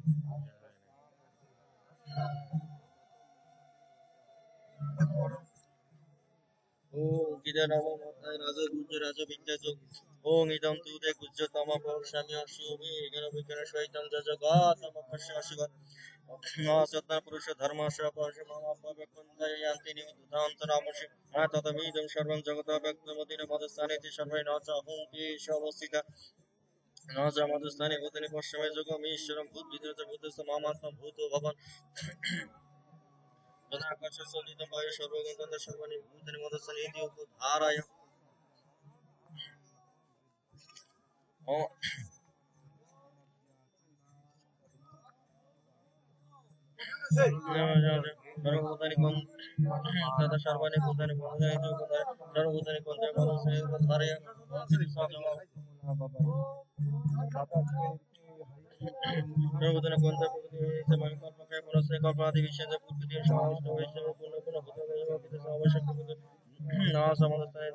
ॐ गिरनमोत्ताय राजगुज्ज राजविद्याजोग ॐ इदं तु ते गुज्जतम पौरुषामि अश्वमे गणविघ्नसहितं जजगातमकर्षाशिवत् सत्तपुरुष धर्मस्य परशुमापव्यक्तय यान्ति निवृत्तान्तरामसि ततमीदं सर्वं जगतः व्यक्तमतिन पदस्थानेति सर्वै न च अहं केशवस्थितः न च मधुस्थाने भूतनि पश्चिमे जोगमीश्वरं भूद्विद्य भूतस्थ मामात्मं भूतो भवन् तदाकाशसोदितं वायु सर्वगन्धं सर्वाणि भूतानि मदस्थानेति उपधारय सर्वभूतानि तथा सर्वाणि भूतानि भूतानि सर्वभूतानि मदस्थानेति उपधारय सर्वभूतानि कल्पकाय पुनस्ते कल्पादि विषयस्य पूर्तिः समाविष्टो वैष्णव पुनः पुनः भूतमेव आवश्यकं न समदस्ताय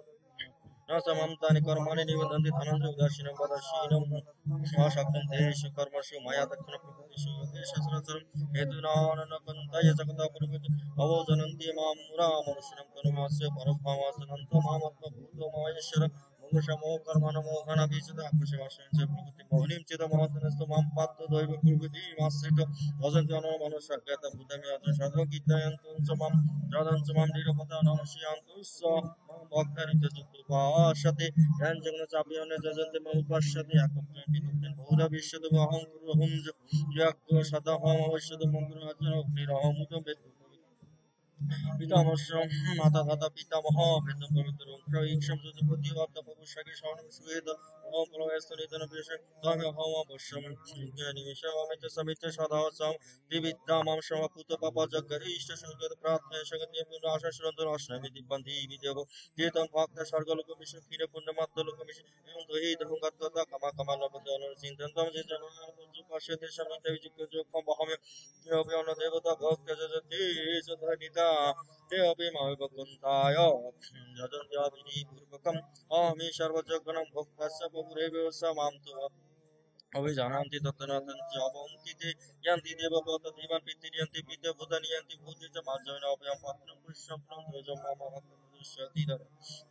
न समन्तानि कर्माणि निबध्नन्ति धनञ्जय उदासीनं पदशीनं अशक्तं तेषु कर्मसु मया दक्षिण प्रकृतिषु योगेशसरसरं हेतुनानकन्ताय जगतः पुरुषित अवोजनन्ति मां मुरामनुष्यं तनुमास्य परब्रह्मसनन्तो मामत्मभूतो महेश्वर मोक्षमो कर्मणमोहनभिचिताकुशवासं च प्रकृतिमोहिनीं चिदमोहनस्तु मां पात्र दैव प्रकृतिमाश्रितो भजन्ति अनमनुष्यज्ञातभूतमे अजसर्वगीतयन्तं च मां जातं च मां निरपदा नमस्यान्तु स भक्तानित्यजुक्तुपाशते यञ्जग्नचाप्यन्न जजन्ते मम पश्यति एकत्वं बहुधविष्यतु अहं कुरुहं यज्ञशतहम् अवश्यतु मङ्गलाचरणनिरहमुदं पितामहस्य माता धाता पितामह वेदं पवित्रं प्रवीक्षं जजपति वार्तापपुष्यके श्रवणं श्रूयेत ओम प्रलयस्तु निधन विषय तमे अहम अवश्यं निमिषामित समित सदावसं त्रिविद्या मां समपूत पाप जगरीष्ट संगत प्रार्थना सगति पुनाशा श्रद्धर अष्टमी दिपन्ति विदेव कीर्तन भक्त स्वर्गलोक विष्णु खीर पुण्यमत्त लोक विष्णु एवं दोहि दहुगत कमा कमा लभते अनुचिंतन तम जे जनाः पुंजु पश्यते समित विजुक्त जोखम बहमे योऽपि अन्न देवता भक्त जजति सधनिता ते अपि महाविभकुन्ताय यजन्त्याभिनिपूर्वकम् अहमि सर्वजगनं भोक्तस्य बभुरेव स मां तु अभिजानान्ति तत्तनातन्ति अवन्ति ते यान्ति देवभूत देवान् पितृयन्ति पितृभूतानि यान्ति भूते च मार्जवेन अभयं पात्रं पुष्यं ध्वजं मम भक्तमुदुष्यति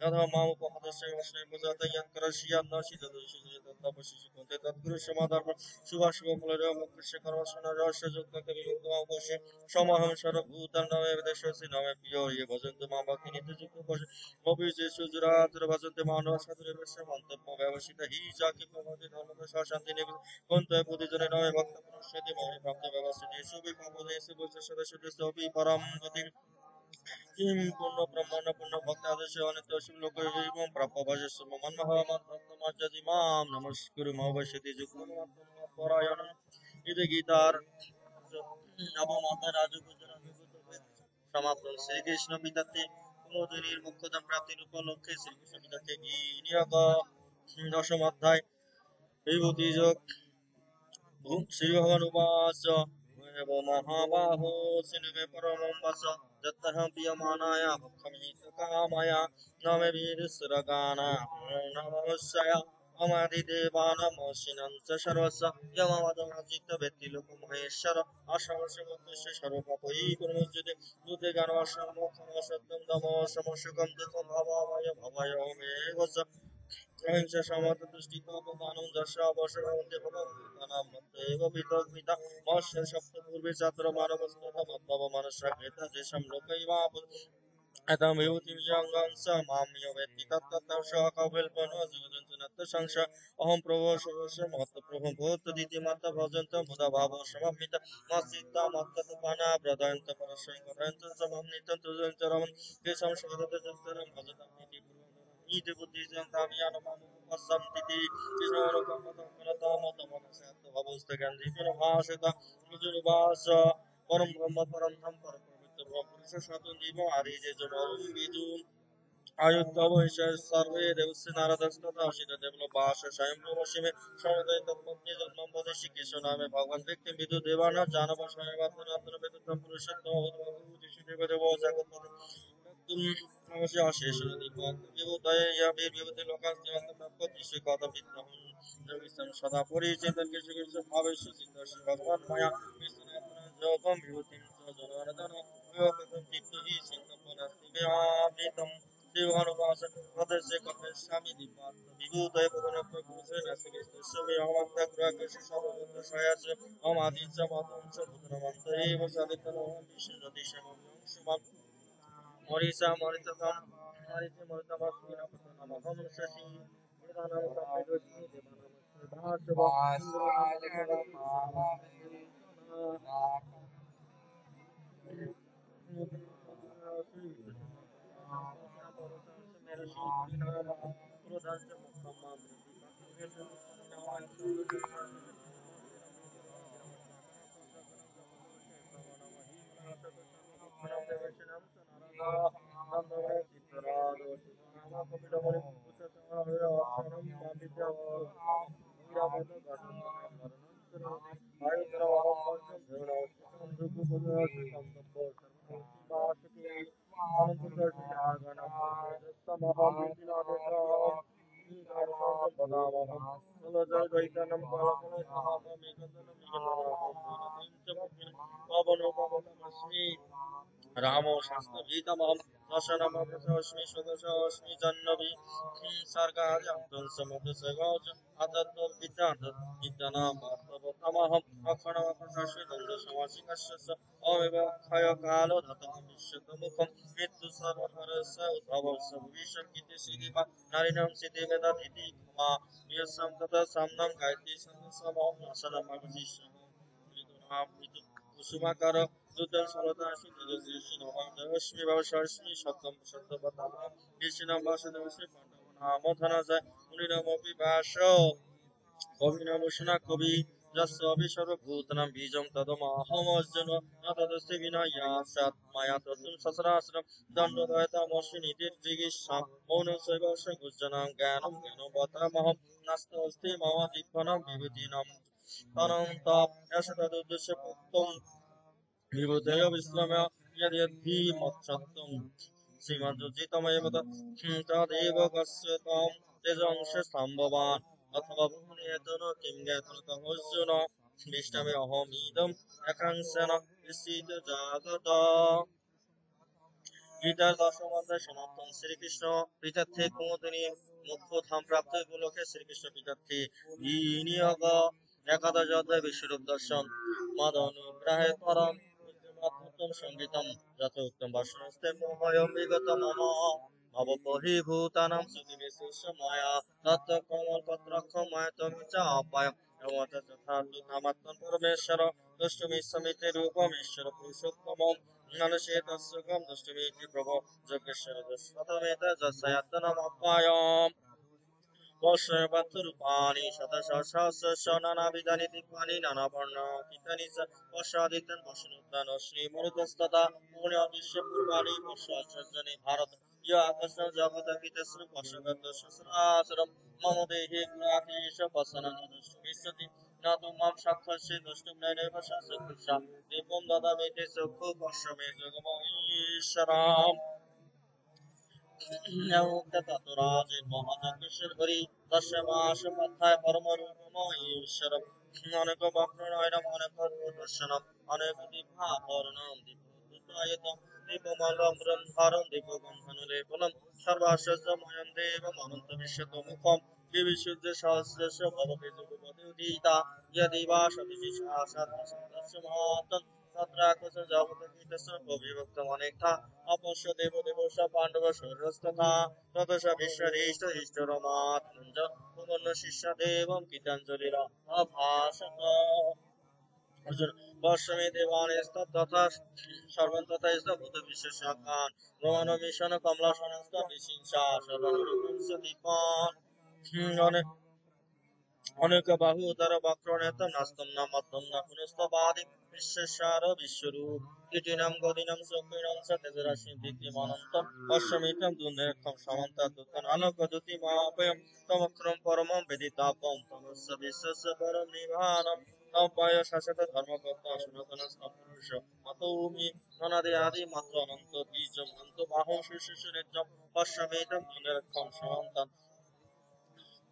तथा मामुपहतस्य वस्मै भुजात यत्करस्यात् न सिद्धदोषि तत्तपशिषुकन्ते तत्कुरुष्यमाधर्म शुभाशुभफलरेव मोक्षस्य कर्मसुनरस्य युक्तकविमुक्तमावश्य समहं सर्वभूतान्नमे विदेशस्य नमे प्रियो ये भजन्तु मां भक्तिनित्ययुक्तपशु मोभिषेषु जुरातुर भजन्ते मानव साधुरेवस्य मन्तव्य व्यवसित हि चाकि प्रभवति धर्मदशा शान्ति निवृत्ति कुन्तः बुद्धिजने नमे भक्त पुनश्यति महे प्राप्त व्यवस्थितेषु विपापोदेषु बुद्धसदस्यदेषु परं गतिम् किं पुण्य ब्रह्मण पुण्य भक्तादस्य अनित्यस्य लोकैवं प्राप्य भजस्व मन्महमद्भक्तमज्जति मां नमस्कुरु मवश्यति जुक्तमत्परायणम् इति गीतार नवमाता राजगुजर समाप्तं श्रीकृष्ण विदत्ते कुलोदनीर्मुक्तदं प्राप्तिरूपलक्ष्ये श्रीकृष्ण विदत्ते विनियोग दशम अध्याय विभूतियोग श्री भगवान उवाच एव महाबाहो सिनमे परमं वस दत्तः प्रियमाणाय भक्षमिहितकामय न मे वीरसुरगाना नमस्या अमादिदेवानमोषिणं च सर्वस्य यमवदनचित्तवेत्तिलोकमहेश्वर अशमशमस्य सर्वपापै प्रमुच्यते दूते ज्ञानवशमोक्षमसत्यं तमोशमशुकं दुःखं भवामय भवयोमेव च अहिंसा समदुष्टितापदानं दशावशरवन्ते भगवन्तानां मत्तैव पिता मत्स्य सप्तपूर्वे चात्र मानवस्तथा मत्तव मनस्सकृता तेषां लोकैवाप अतः विभूतिविजयङ्गं स मां यो वेत्ति तत्ततः स कविल्पनो जीवजन्तुनत्त संशय अहं प्रभो सर्वस्य महत्त्वप्रभो भूतदिति मत्त भजन्तं बुधा भावो सममित मत्सिता मत्तपना प्रदयन्त परस्मै कथयन्त च मम नित्यं तुजं च रमन् तेषां स्वगत जन्तरं भजतां इति नीति बुद्धिजन्तामियानमामुपसन्ति कृष्णोरकमतमनतामतमनसत्त भवस्तगन्धिपुनभाषित गुजुर्वास परं ब्रह्म परं धम परं पवित्र पुरुष स्वतं जीव आदिजे जमरुं विदु आयुक्तवैश्य सर्वे देवस्य नारदस्तथा अशित देवलोपाश स्वयं प्रवशिमे समदय तत्पत्नी जन्मं वदेशि कृष्ण नामे भगवान् व्यक्तिं विदु देवानां जानव स्वयं वेदतं पुरुषोत्तम भगवति देवो जगत्पति नमस्य अशेषण दीपक विभूतये यबीर विभूति लोकास्तिवंत प्रपत्ति श्रीकाद विद्यहं जगीसं सदा परिचितं कृष्ण भावेषु सिद्धर्षि भगवान माया विष्णुनाथन जोगम विभूतिं च जनार्दन विभूतिं दीप्ति सिंहपनस्ति व्यावृतं देवानुवास पदस्य कपस्यामि दीपात् विभूतये पवनस्य पुरुषे नसिकेस्तस्य विहमन्तग्रहस्य सर्वभूतशयच मम आदिच मातं च भूतनमन्तरेव सदितनो विष्णुज्योतिषमं Morisa Morisasam Marisi Morisamasmina Patanamaham Shashi Vedanam Samvedoshi Devanam Bhasava Ramo Shastra Gita Maham Dashana Mahasmi Swadashasmi Jannavi Sarga Jantan Samadha Sagaj Adatta Vidanta Vidana Bhattava Tamaham Akshana Vasashi Danda Shamasi Kashasa Aveva Kaya Kalo Dhatam Vishyatamukam Mittu Sarva Harasa Udhava Savisha Kiti Siddhiva Narinam Siddhi Veda Diti Kama Yasam Tata Samnam Gaiti Samam Nasana Magazisha Kusumakara Dudan Salatashi Degazation of Dashmi Vashashmi Shatam Shatabata Ishinam Bashadashi Pandavana Mothanaza Uninamopi Basho Kovina Mushana Kobi Jasabi Sharabhutanam Bijam Tadama Homojana Natadasti Vinaya Sat Maya Tatum Sasrasram Dandadata Moshini Dirjigisham Ono Sevasha Gujanam Ganam Ganobata Maham Nastasti Mama Dipanam Vivitinam Tananta Yashadadusha विबुधयो विश्रम्य यद्यद्धि मत्सत्त्वं श्रीमज्जुजितमेव तदेव कस्य त्वं तेजंशस्तम्भवान् अथवा पुण्येतन किं ज्ञातुर्तमोऽर्जुन विष्णवेऽहमिदम् एकांशेन विस्थित जागत গীতার দশম অধ্যায় সমাপ্তম শ্রীকৃষ্ণ পীঠার্থে কুমুদিনী মুখ্য ধাম প্রাপ্ত উপলক্ষে শ্রীকৃষ্ণ পীঠার্থে বিনিয়োগ একাদশ অধ্যায় বিশ্বরূপ দর্শন মদ অনুগ্রহে পরম উত্তম সঙ্গীতম যথোক্তম বাসনস্তে মোহয়ম বিগত মম ভবপরিভূতানাং সুখীবিশেষ মায়া তত্ত্ব কমল পত্রক্ষ ময়তম চ অপায়ম নমত যথার্থ পরমেশ্বর দুষ্টমি সমিতি রূপমেশ্বর পুরুষোত্তমম Nanashetasukam Dustamiti Prabhu Jageshwara Dusvatameta Jasayatanam Apayam Vashayapaturupani Shatasasasa Shanana Vidani Dipani Nanaparna Kitanisa Vashaditan Vashanutan Ashri Murudastata Punya Vishapurvani Vashachajani Bharat Ya Akasam Jagata Kitasru Vashagata Shasrasaram Mama Dehi Grahisha Vasanana Dustamishati Natumam Shakhashi Dustamnane Vashasakusha Dipam Dada Mete Sukhu Vashame Jagamo Isharam Nyamuktataturajin Mahajagashir Hari Dashamash Pathay Paramarupamo Isharam Aneka Bakranayanam Aneka Darshanam Aneka Dipha Paranam Diputayatam Dipamalam Brandharam Dipagambhanulepalam Sarvashasya Mayam Devam Ananta Vishyatomukam Divishuddha Shasrasya Bhavavidupati Yadiva Shadisha Sadhasya Mahatan Satrakosa Javatakita Bhavivaktam Anekta अपश्य देव देवश पांडव शरीरस्तथा ततश विश्वरेष्ठ इष्टरमात् मुञ्ज पुनर्न शिष्य देवं गीताञ्जलिरा अभाषत अर्जुन वर्षमे देवानेस्तथा सर्वं तथा भूत विशेषकान् रोमनमिशन कमलासनस्त विशिंसा सर्वनुरुपुंसदीपान् অনেক বাহু উদর বক্রনেত নাস্তম না মধ্যম না পুনস্তবাদি বিশ্বসার বিশ্বরূপ কীটিনাম গদিনাম সকিনাম সতেজরাশি দিতিমানন্তম অশ্বমিতম দুর্নিরক্ষম সমন্ত দুতন আলোকদুতি মহাপয়ম তমক্রম পরমম বেদিতাপম তমস্য বিশ্বস্য পরম নিভানম পায় শাশ্বত ধর্মকর্ত সনাতন পুরুষ মাতৌমি অনাদি আদি মাত্র অনন্ত বীজম অন্ত বাহং শিশুরেজ্জম পশ্যমেদম ধনেরক্ষম সমান্তান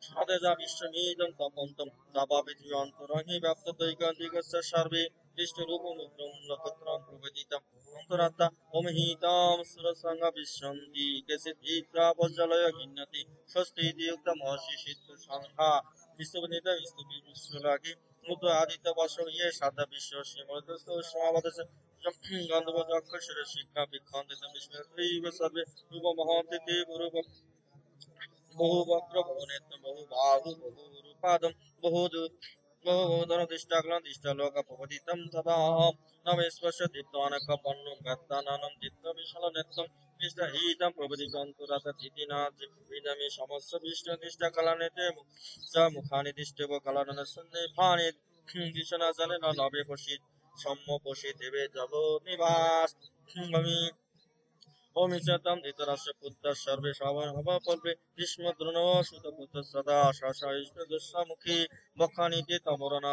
সদেজা বিশ্বমেদম তপন্তম দাবা পৃথিবী অন্তরহি ব্যাপ্ত দৈগন্দিকস্য সর্বে দৃষ্টরূপমুদ্রম নক্ষত্রম প্রবেদিতম অন্তরাত্মা ওমহিতম সুরসঙ্গ বিশ্বন্তি কেসে ধীত্রা বজ্রলয় গিন্নতি স্বস্তি দিয়ুক্ত মহর্ষি সিদ্ধ সংঘা বিশ্ববিদিত বিশ্ববি বিশ্বলাগি মুদ আদিত্য বর্ষ ইয়ে সাধা বিশ্ব শ্রীমদস্ত সমাবদস গন্ধব যক্ষসুর শিক্ষা বিক্ষন্দিত বিস্মৃতিব সর্বে রূপ মহন্তি দেব রূপ বহু বক্র বহু নেত্র বহু বাহু বহু রূপাদম বহুধন দিষ্টাগ্লম দিষ্টালোক পবদিতম তদাহম নমেশ্বস্য দীপ্তানক পন্নম গত্তানানম দীপ্ত বিশাল নেত্রম দৃষ্টহীতম প্রবদিতন্তরাত দিদিনাথ বিনামি সমস্ত বিষ্ণু দিষ্টা কলানেতে চ মুখানি দিষ্টেব কলানন সন্নিভানি দিশনা জানে নবে পশিত সম্য পশি দেবে জল নিবাস আমি ओमिष्यतां धृतराष्ट्र पुत्र सर्वे सभापल्पे भीष्मद्रोण सुतपुत्र सदा शासयिष्णुदुष्मुखी बखानि ते तमोरना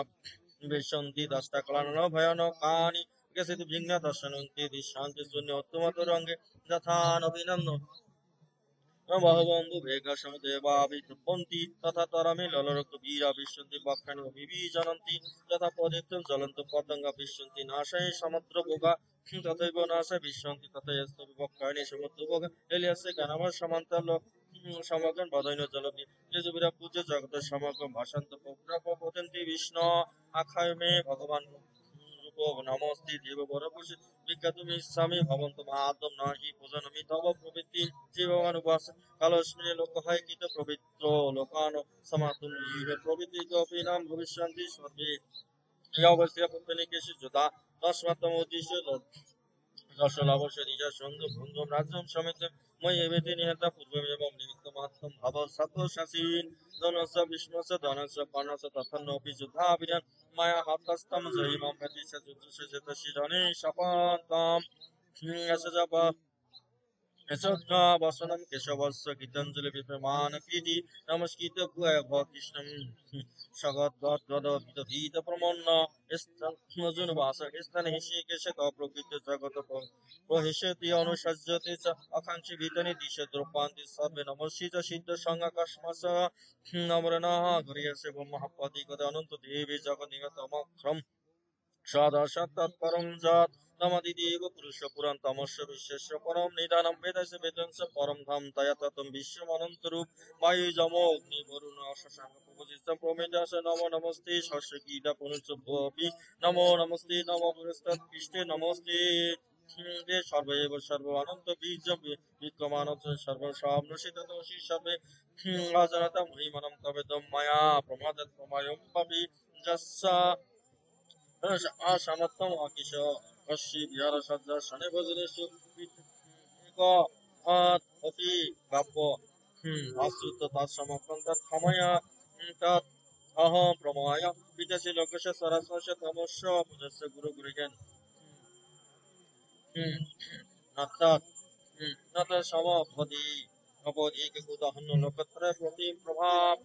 विशन्ति दष्टकलान भयानकानि केचित् विघ्न दर्शनन्ति दिशान्ति शून्योत्तमतरङ्गे यथा नवीनन्दन बहवन्तु भेगसमदेवाभितपन्ति तथा तरमे ललरक्तु वीरा विश्यन्ति बखानि विभिजनन्ति यथा पदितं ज्वलन्त पतङ्गा विश्यन्ति नाशये समुद्रभोगा तथैव नाशे विश्यन्ति तथा यस्तु विभक्तानि समुद्रभोगा एलियस्य ज्ञानम समान्तल समगन बदयन जलभि यजुबिरा पूज्य जगत समगम भाषन्त पौत्रपवदन्ति विष्णु आखाय मे भगवान् रूप नमस्ते देव वरपुषि विज्ञातुमिच्छामि भवन्तं आदं नहि पूजनमि तव प्रवृत्ति जीवमानुवास कालस्मिन् लोकः कित पवित्रो लोकान् समातुं जीवे प्रवृत्ति अपि नाम भविष्यन्ति सर्वे यावस्य पुत्तनिकेषु जुता तस्मात्तमोद्दिश्य दशलवस्य निज सङ्ग भङ्गं राज्यं समेत मयि एवेति निहता पूर्वमेवं निमित्तमात्रं भव सत्त्वशासीन् धनस्य विष्णुस्य धनस्य कर्णस्य तथान्नोऽपि युद्धाभिधान् माया हतस्तं जयि मां प्रतिष्ठ जुजुषे चेतशिरणे शपान्ताम् वसनं केशवस्य गीताञ्जलि विप्रमाण कीर्ति नमस्कृत भूय कृष्णं सगद्गद प्रमन्न स्तन वास स्तन ऋषिकेश प्रकृत जगत प्रहिष्यति अनुसज्जते च आकांक्षी भीतनि दिश द्रौपान्ति सर्वे नमस्ति च सिद्ध संगकस्मस नम्रनः गरीयसे ब्रह्मपदि गद अनन्त देवी जगन्निगतमक्रम सदसत् तत्परं जात् नमदिदेव पुरुष पुरान्तमस्य विश्वस्य परं निधानं वेदस्य वेदंस परं धाम तया ततं विश्वमनन्तरूप वायुजमो अग्नि वरुण शशाङ्क पूजितं प्रोमेदास नमो नमस्ते शस्य गीता पुनश्च भोऽपि नमो नमस्ते नमो पुरस्तत् पृष्ठे नमस्ते दे सर्वैव सर्व अनन्त बीज विक्रमानन्त सर्वसाम्नसि ततोऽसि सर्वे अजनतं महिमनं तवेदं मया प्रमादत् प्रमायं पपि जस्सा असमत्तम अकिश अस्य विहार सज्जा शनि भजनेषु एक अपि गप्प आश्रित तत्समर्थं तत् खमया तत् अहं प्रमाय पितस्य लोकस्य सरस्वस्य तमस्य पूजस्य गुरुगुरुजन नत्तत् नतः समपदि अपदीककुदहन्न लोकत्रय प्रति प्रभाव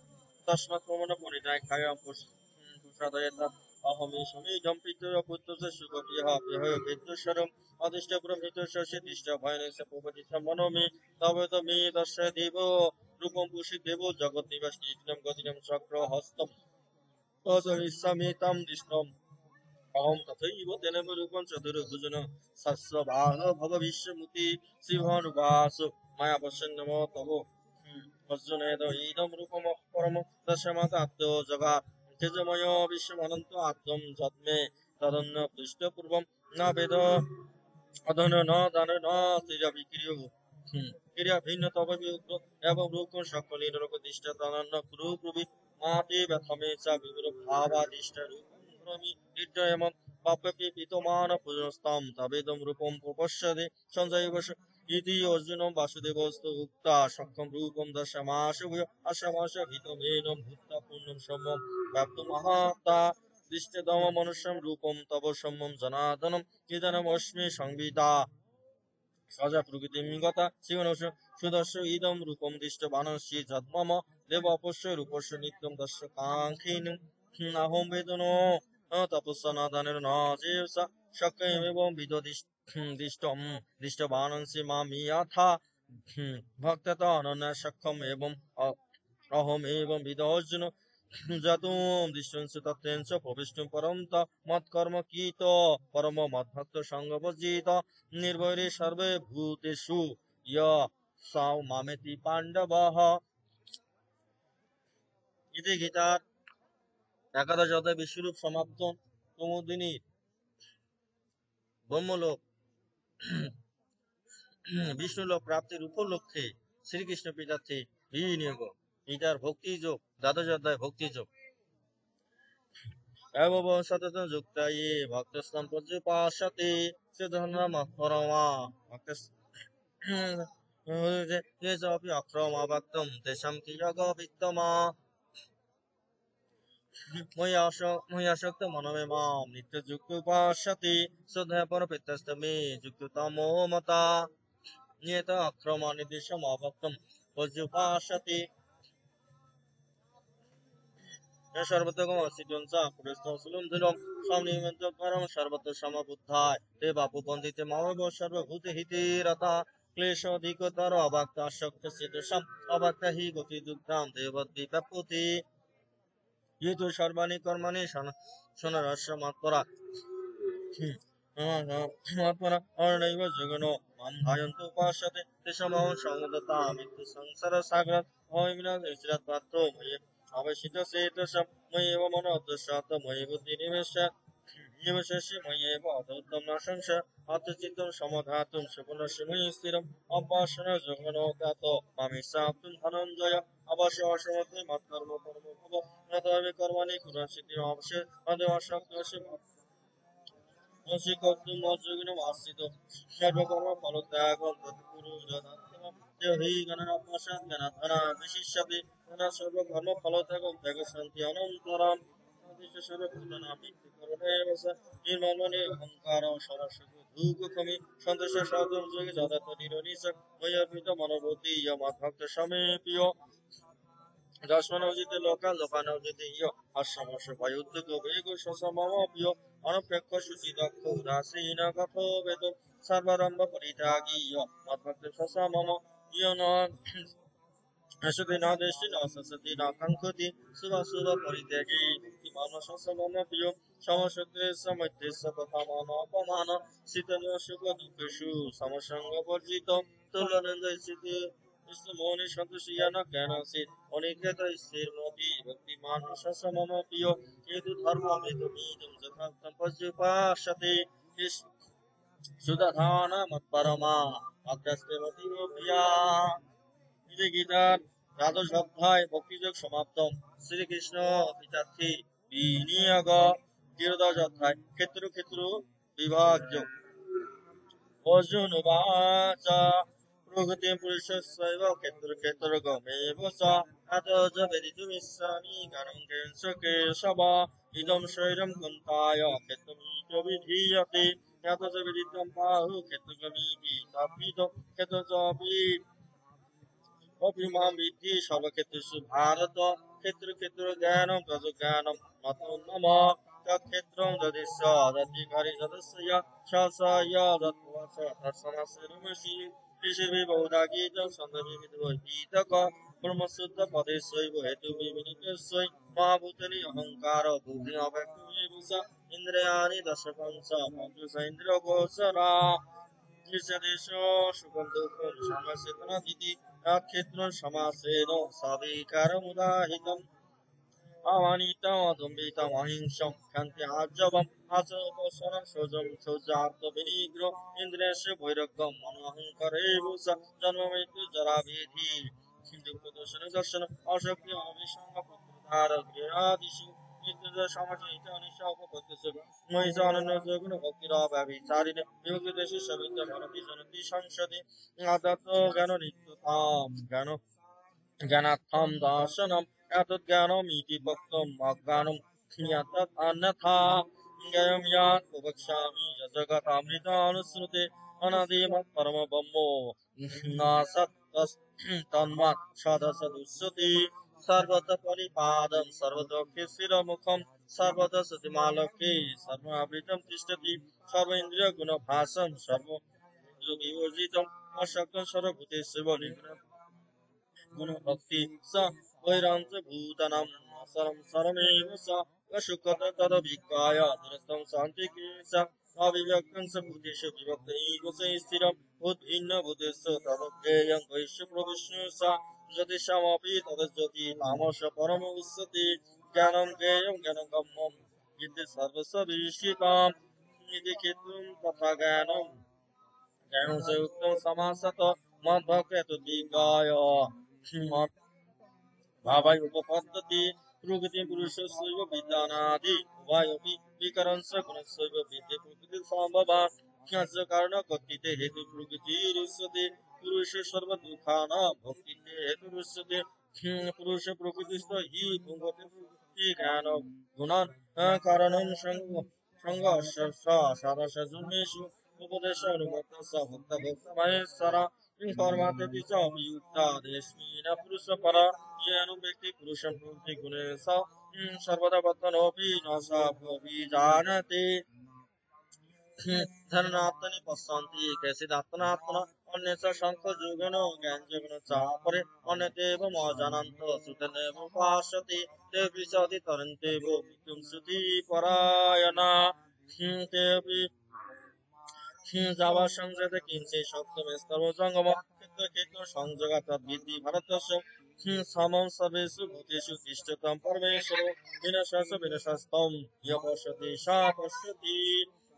तस्मात् प्रमण परिणाय कायं पुषादय तत् अहमेषमेदं पितृ पुत्रस्य सुखप्रियः प्रियः वेद्यशरम् अधिष्ठपुरं हितस्य दिष्ट भयनस्य प्रपदितं मनो मे तवेद मे दर्शय देव रूपं पुषि देवो जगन्निवास नित्यं गदिनं चक्रहस्तम् तजमिष्यामितं दृष्टम् अहं तथैव तेनैव रूपं चतुर्भुजन सस्यभाग भवविश्वमुति शिवानुवास मया पश्यन्नम तव अर्जुनेद इदं रूपं परमं दशमतात्तो जगात् तेजमय विश्वमनन्त आत्मं जन्मे तदन्न पृष्ठपूर्वं न वेद अधन न दान न तेज विक्रियो क्रिया भिन्न तव वियुक्त एवं रूपं सकलिनरक दिष्टतनन्न कुरु प्रवि माते व्यथमे च विवर भावादिष्ट रूपं करोमि निर्दयमं पापपि पितुमान पूजनस्तां तवेदं रूपं प्रपश्यते सञ्जयवश इति अर्जुनं वासुदेवस्तु उक्ता शक्तं रूपं दशमाश भूय अशमाश हितमेनं भूत्वा पूर्णं समं व्याप्तुमहता दृष्टतम मनुष्यं रूपं तव समं जनार्दनम् इदमस्मि संविदा सजा प्रकृतिं गता शिवनस्य सुदर्श इदं रूपं दृष्टवानस्य जन्मम देव अपस्य रूपस्य नित्यं दर्श काङ्क्षिणम् अहं वेदनो তপস্যনাদানের নাজিরসা শক্যমেবং দিষ্টবানংসি মামিয়াথা ভক্তত অনন্য সক্ষম এবং অহম এবং বিদর্জন জাতুম দৃষ্টংসু তত্ত্বেঞ্চ প্রবিষ্টুম পরম মৎকর্ম কীত পরম মদ্ভক্ত সঙ্গবজিত নির্বৈরে সর্বে ভূতেষু সাও মামেতি পাণ্ডবঃ। ইতি গীতার একাদশ অধ্যায় বিশ্বরূপ সমাপ্ত। কুমুদিনী ব্রহ্মলোক বিষ্ণুলোক প্রাপ্তির উপলক্ষে শ্রীকৃষ্ণ পিতার্থে বিনিয়োগ। গীতার ভক্তিযোগ দ্বাদশ অধ্যায় ভক্তিযোগ। এবং সতত যুক্তা ইয়ে ভক্তস্তম পর্যুপাসতে সিদ্ধধর্ম পরমা ভক্তস্তেপি অক্রমা ভক্তম তেষাং কি যোগ বিত্তমা ময়্যাসক্ত মনমে মাম নিত্যযুক্ত উপাস্যতে শ্রদ্ধা পরপিতস্তমে যুক্ততমো মতা নিয়ত অক্রমা নির্দেশম অভক্তম পর্যুপাসতে। সর্বতোগম অসিতং চ পুরস্তং সুলুমধুরং সমনিমন্তকরং সর্বতো সমবুদ্ধায় তে বাপু বন্দিতে মামেব সর্বভূতহিতে রতা ক্লেশাধিকতর অভক্তা শক্তস্য দোষম অভক্তা হি গতিদুগ্ধাম দেবদ্বিপ্যপতি ইয়তো সর্বাণি কর্মাণি সনরস্য মাত্মরা মাত্মরা অর্ণৈব যোগনো মাম ধায়ন্ত উপাস্যতে তেষামহং সংগতা মৃত্যু সংসার সাগরাৎ অবিনাশ পাত্র ময়ে অবস্থিত সেতসম ময়েব মনো অধ্যস্যাত ময়ে বুদ্ধি নিবেশস্য ময়েব অধোত্তম নাশংস আত্মচিত্তম সমধাতুম সুপুনস্য ময়ি স্থিরম অভ্যাসন যোগনো তাত মামিষ্যাপ্তুম ধনঞ্জয় অবশ্য অসমতে মৎকর্ম কর্ম ভব নতমে কর্মাণি কুরুষ্যতি অবশ্যে অদেবাসক্তস্য কর্তুম মজ্জগিনম আশ্রিত সর্বকর্ম ফলত্যাগম তৎকুরু যদাত্মনঃ দেহি জ্ঞানাভ্যাসাৎ জ্ঞানাধনা বিশিষ্যতে তদা সর্বকর্ম ফলত্যাগম ত্যাগশান্তি অনন্তরম তদ্দেশে সর্বভূতানাং মৃত্যুকরণেব চ নির্মমনে অহংকার সরস্বতী ধূপখমি সন্তোষ সাধুম যোগে যদাত্ম নিরনিচ ময়্যর্পিত মনোবুদ্ধি মদ্ভক্ত সমেপ্রিয় যস্মানৌজিতে লোকা লোকানৌজিতে ইয় হাস্যমস্য ভয়োদ্যোগ বেগ সমম প্রিয় অনপেক্ষ শুচি দক্ষ উদাসীন কথো বেদ সর্বারম্ভ পরিত্যাগী মদ্ভক্ত সমম ইয় ন আসতি ন দৃষ্টি ন সসতি ন কাঙ্ক্ষতি শুভাশুভ পরিত্যাগী ইমান সমম প্রিয় সমশত্রে সমৈত্রেস্য প্রথমান অপমান শীতলীয় সুখ দুঃখেষু সমসঙ্গ বর্জিত তুল্যনন্দ স্থিতি মৌনি সন্তোষিয়ান জ্ঞানসিত অনিকেত স্থিরমতি ভক্তিমান সমম প্রিয় হেতু ধর্ম বেদমিদম যথার্থম পর্যুপাসতে সুধাধান মৎপরমা অগ্রস্তে মতিব প্রিয়া। ইতি গীতার দ্বাদশ অধ্যায় ভক্তিযোগ সমাপ্ত। শ্রীকৃষ্ণ পিতার্থে বিনিয়োগ। ত্রয়োদশ অধ্যায় ক্ষেত্র বিভাগ যোগ। অর্জুন উবাচ প্রগতি পুরুষস্যৈব ক্ষেত্রগমেব চ তত বেদিতুমিচ্ছামি জ্ঞানং কেশব ইদং শরীরং কুন্থায় ক্ষেত্রমিত্যভিধীয়তে তত চ বিদিতং বাহু ক্ষেত্রগমিতি তদ্বিদ ক্ষেত্রযোপি অভিমাম বিদ্ধি সর্বক্ষেত্রেষু ভারত ক্ষেত্র জ্ঞানম প্রজ্ঞানম মতো নম তৎক্ষেত্রং যদিস্য যদিকারি যদস্য স যৎপবস তৎসমস্য রমসি ঋষিভি বহুধা গীতং ছন্দমি বিদ্বৈতক ব্রহ্মসূত্র পদেশ্বৈব হেতু বিবিনিতেশ্বৈ মহাভূতানি অহংকার বুদ্ধি অব্যক্তমেব চ ইন্দ্রিয়াণি দশ পঞ্চ পঞ্চদশ ইন্দ্রিয় গোচরা নিঃসদেশ সুখং দুঃখং সংগস্যেতনাদিতি তৎক্ষেত্রং সমাসেন সবিকারমুদাহৃতम् অমানিতম অদম্বিতম অহিংসম ক্ষান্তি আর্জবম আচরোপসরণ শৌচাত্মবিনিগ্রহ ইন্দ্রিয়স্য বৈরাগ্যম মনোহংকারেব চ জন্মমৃত্যু জরাব্যাধি দুঃখদর্শন দর্শন অশক্তি অবিসঙ্গ পুত্রধার গৃহাদিষু মৃত্যুঞ্জয় সমাসিত অনিশ্চ উপপদ্যস্য মহিষ অনন্য যোগুণ ভক্তিরব্যভিচারিণে বিভক্তিদেশে সবিত্য মনতি জনতি সংসদে আধ্যাত্ম জ্ঞান নিত্যতাম জ্ঞানার্থম দর্শনম এতজ্ঞানমিতি বক্তম অজ্ঞানম জ্ঞাতৎ অন্যথা জ্ঞেয়ং ইয়াৎ প্রবক্ষ্যামি যজ্জগতামৃতানুস্মৃতে অনাদিমৎ পরমব্রহ্ম ন সৎ তন্মাৎ সদসদুচ্যতে सर्वतः परिपादं सर्वदोक्षे शिरमुखं सर्वदा सतिमालोके सर्वावृतं तिष्ठति सर्व इन्द्रियगुणभासं सर्वविवर्जितम् अशक्तं सर्वभूतेषु गुणभक्ति स वैरांच भूतानां सरं सरमेव स अशुकत तदभिज्ञाय निरस्तं शान्तिके स अविव्यक्तं स भूतेषु विभक्त एव स स्थिरम् उद्भिन्न भूतेषु तदज्ञेयं वैश्य प्रविष्णु स ज्योतिषामपि तदज्योति तामस परम उच्यते ज्ञानं ज्ञेयं ज्ञानगम्यं इति सर्वस्य विषिताम् इति केतुं तथा ज्ञानं स उक्तं समासत मद्भक्तेतु दिगाय भावाय उपपद्यते प्रकृति पुरुषस्यैव विद्यानादि उभयोऽपि विकरणस्य गुणस्यैव विद्ये प्रकृति संभवात् ह्यस्य कारणकर्तृते हेतु प्रकृतिरुच्यते पुरुष सर्वदुःखानां भोक्तृते हेतुरुच्यते पुरुष प्रकृतिस्थ हि भुङ्क्ते प्रकृति ज्ञान गुणान् कारणं संघर्षः साधसजन्मेषु उपदेश अनुमतः स भक्त भक्त महेश्वरा परमात्मेति च अभियुक्ता देस्मिन् पुरुषपरा येन व्यक्ति पुरुषं प्रवृत्ति गुणे स सर्वदा वर्तनोऽपि न स अभिजानते धनात्मनि पश्यन्ति केचिदात्मनात्मना अन्ये च शङ्खयोगेन ज्ञानयोगेन च अपरे अन्यदेव जानन्त श्रुतेनैव उपास्यते ते विशति तरन्तेव मृत्युं श्रुतिपरायणा तेऽपि जावा संजयते किंचित् सप्तमे सर्वजङ्गम क्षेत्र संयोगा तद्विद्धि भारतस्य समं सर्वेषु भूतेषु तिष्ठतं परमेश्वरो विनशस्तं य पश्यति स पश्यति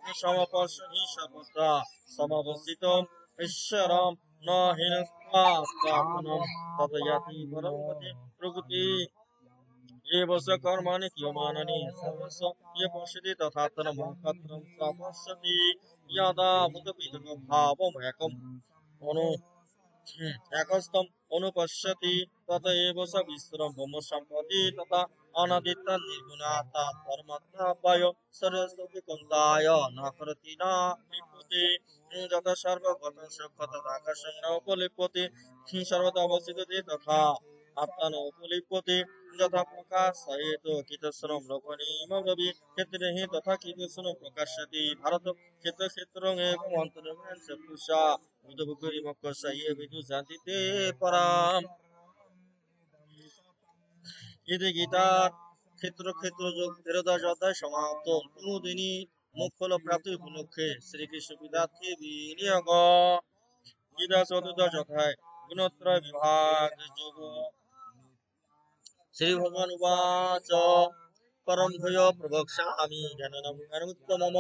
समपश्यति सर्वत्र समवस्थितम् ईश्वरं न हीनस्त्वात्मानं तत् याति परं गति प्रकृति एव स कर्माणि क्रियमाणानि सर्वस्य ये पश्यति तथात्मनमहत्त्वं स पश्यति यदा भूतपृथग्भावम् एकस्थम् अनुपश्यति तत एव स विश्वं ब्रह्म सम्पदि तथा अनादितं निर्गुणाता परमात्माय सर्वस्वपि कुन्ताय न करोति न लिप्यते तथा सर्वगतं सुखं तथाकाशं न उपलिप्यते सर्वदा अवस्थितते तथा आत्मा न उपलिप्यते यथा प्रकाशयेतो कितस्वरं लोकनीयमब्रवी क्षेत्रे हि तथा कितस्वरं प्रकाशयति भारत क्षेत्रं एवं अन्तर्गतं च पुरुषा बुद्धभुक्तिमोक्षस्य ये विदुषन्ति ते पराम् इति गीता क्षेत्रयोग 13 अध्याय समाप्त अनुदिनी मोक्षफल प्राप्ति उपलक्षे श्रीकृष्ण विद्यार्थी विनियोग गीता 14 अध्याय गुणत्रय विभाग योग श्री भगवान उवाच परम भूय प्रवक्ष्यामि ज्ञानमुत्तमम्